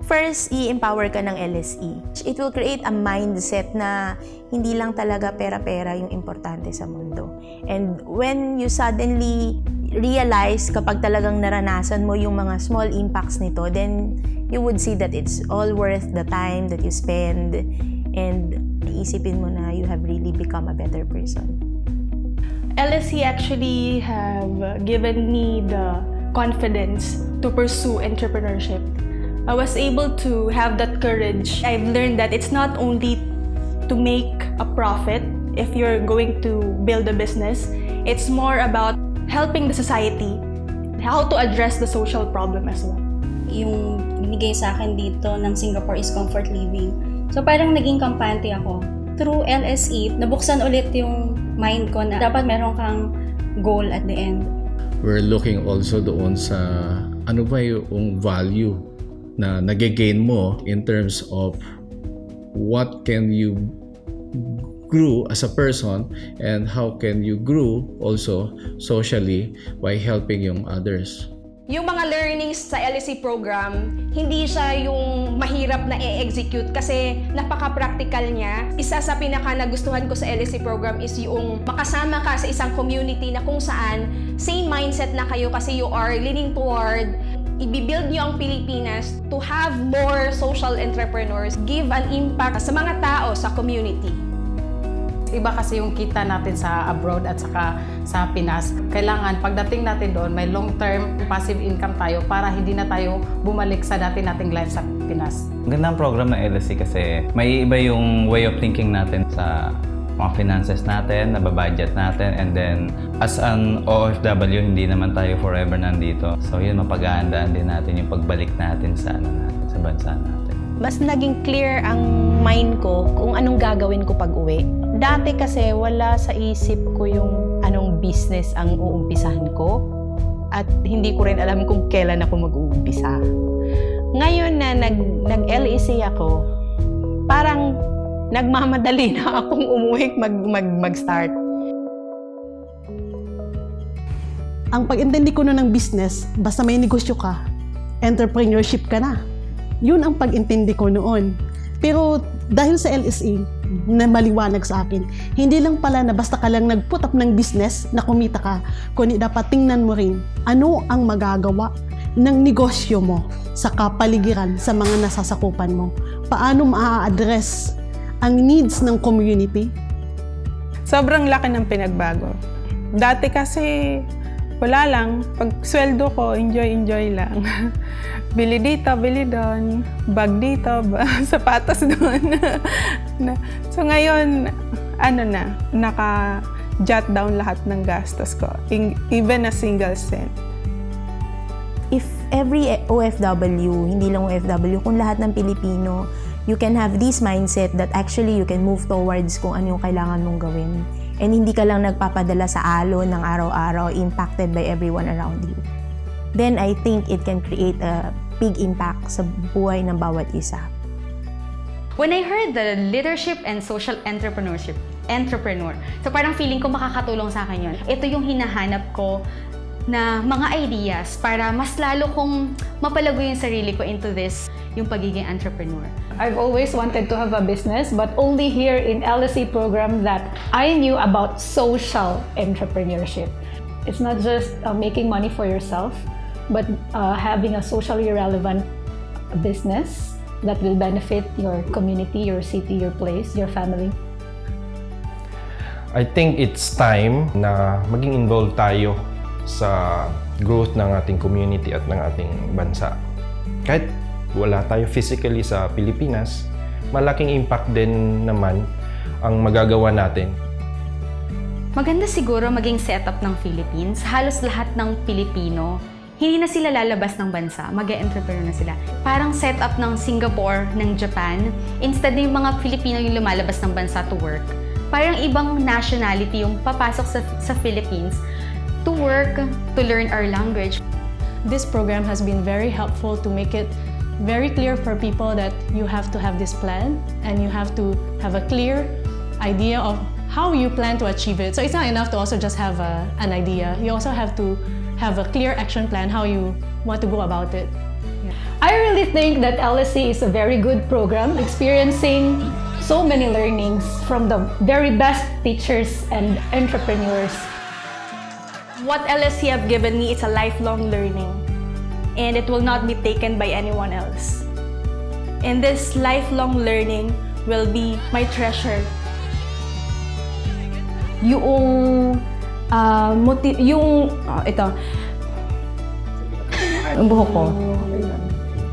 First, i-empower ka ng LSE. It will create a mindset na hindi lang talaga pera-pera yung importante sa mundo. And when you suddenly realize kapag talagang naranasan mo yung mga small impacts nito, then you would see that it's all worth the time that you spend, and iisipin mo na you have really become a better person. LSE actually have given me the confidence to pursue entrepreneurship. I was able to have that courage. I've learned that it's not only to make a profit if you're going to build a business. It's more about helping the society, how to address the social problem as well. Yung binigay sa akin dito ng Singapore is comfort living. So parang naging kampante ako. Through LSE, nabuksan ulit yung mind ko na dapat meron kang goal at the end. We're looking also doon sa ano ba yung value na nage-gain mo in terms of what can you grow as a person and how can you grow also socially by helping yung others. Yung mga learnings sa LSE program, hindi siya yung mahirap na i-execute kasi napaka-practical niya. Isa sa pinaka-nagustuhan ko sa LSE program is yung makasama ka sa isang community na kung saan same mindset na kayo kasi you are leaning toward i-build nyo ang Pilipinas to have more social entrepreneurs, give an impact sa mga tao sa community. Iba kasi yung kita natin sa abroad at saka sa Pinas. Kailangan pagdating natin doon, may long-term passive income tayo para hindi na tayo bumalik sa dati nating life sa Pinas. Ganda ang program ng LSE kasi may iba yung way of thinking natin sa mga finances natin, nababudget natin, and then as an OFW, hindi naman tayo forever nandito. So yun, mapag-aandaan din natin yung pagbalik natin sa sa bansa natin. Mas naging clear ang mind ko kung anong gagawin ko pag-uwi. Dati kasi wala sa isip ko yung anong business ang uumpisahan ko at hindi ko rin alam kung kailan ako mag-uumpisa. Ngayon na nag-LSE ako, parang nagmamadali na akong umuwi mag-start. Ang pag-intindi ko ng business, basta may negosyo ka, entrepreneurship ka na. Yun ang pag-intindi ko noon. Pero dahil sa LSE, na maliwanag sa akin, hindi lang pala na basta ka lang nag-put up ng business na kumita ka, kundi dapat tingnan mo rin ano ang magagawa ng negosyo mo sa kapaligiran sa mga nasasakupan mo. Paano maa-address ang needs ng community? Sobrang laki ng pinagbago. Dati kasi wala lang, pag sweldo ko, enjoy lang. Bili dito, bili doon, bag dito, sapatos doon. So ngayon, naka-jot down lahat ng gastos ko, even a single cent. If every OFW, hindi lang OFW, kung lahat ng Pilipino, you can have this mindset that actually you can move towards kung ano yung kailangan mong gawin. And hindi ka lang nagpapadala sa alon ng araw-araw, impacted by everyone around you. Then I think it can create a big impact sa buhay ng bawat isa. When I heard the leadership and social entrepreneur, so parang feeling ko makakatulong sa akin yun. Ito yung hinahanap ko na mga ideas para mas lalo kong mapalago yung sarili ko into this, yung pagiging entrepreneur. I've always wanted to have a business, but only here in LSE program that I knew about social entrepreneurship. It's not just making money for yourself, but having a socially relevant business that will benefit your community, your city, your place, your family. I think it's time na maging involved tayo sa growth ng ating community at ng ating bansa. Kahit wala tayo physically sa Pilipinas, malaking impact din naman ang magagawa natin. Maganda siguro maging setup ng Philippines. Halos lahat ng Pilipino, hindi na sila lalabas ng bansa, mag-e-entrepreneur na sila. Parang setup ng Singapore, ng Japan, instead na yung mga Filipino yung lumalabas ng bansa to work. Parang ibang nationality yung papasok sa Philippines to work, to learn our language. This program has been very helpful to make it very clear for people that you have to have this plan and you have to have a clear idea of how you plan to achieve it. So it's not enough to also just have an idea. You also have to have a clear action plan how you want to go about it. I really think that LSE is a very good program, experiencing so many learnings from the very best teachers and entrepreneurs. What LSE have given me is a lifelong learning, and it will not be taken by anyone else. And this lifelong learning will be my treasure. Ito. Ang buhok ko.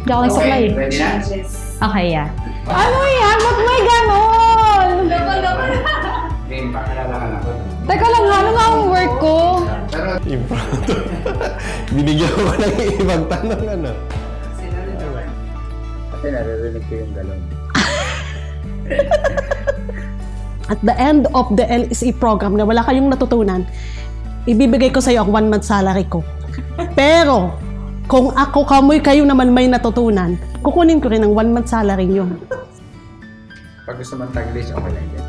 Hindi ako nagsaklay. Ready na? Okay, yeah. Ano yan? Ba't may ganon? Game, pakilala ka na ako. Teka lang, ano nga ang work ko? Impromptu. Binigyan ko ng ibang tanong, ano? Kasi naririnig ko yung galon. At the end of the LSE program na wala kayong natutunan, ibibigay ko sa iyo ang 1 month salary ko. Pero, kung ako kayo naman may natutunan, kukunin ko rin ang 1 month salary nyo. Pag gusto mong Taglish, okay lang din.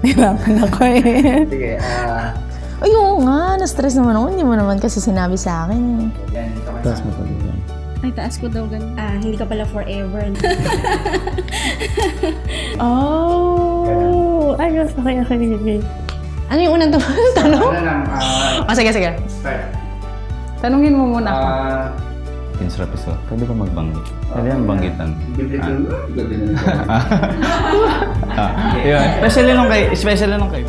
Nahirapan ako eh. Sige, Ay, oo nga. Na-stress naman ako. Hindi mo naman kasi sinabi sa akin eh. yan, ito ka Taas mo pa rin. Ay, taas ko daw ganun. Hindi ka pala forever. Oh! Ay, okay. Ano yung unang tanong? Ano lang, Sige. start. Tanungin mo muna ako. Pinstrapiso, pwede ba magbanggit? Pwede ang banggitan. Biblical, gabi na. Yun, especially nung kay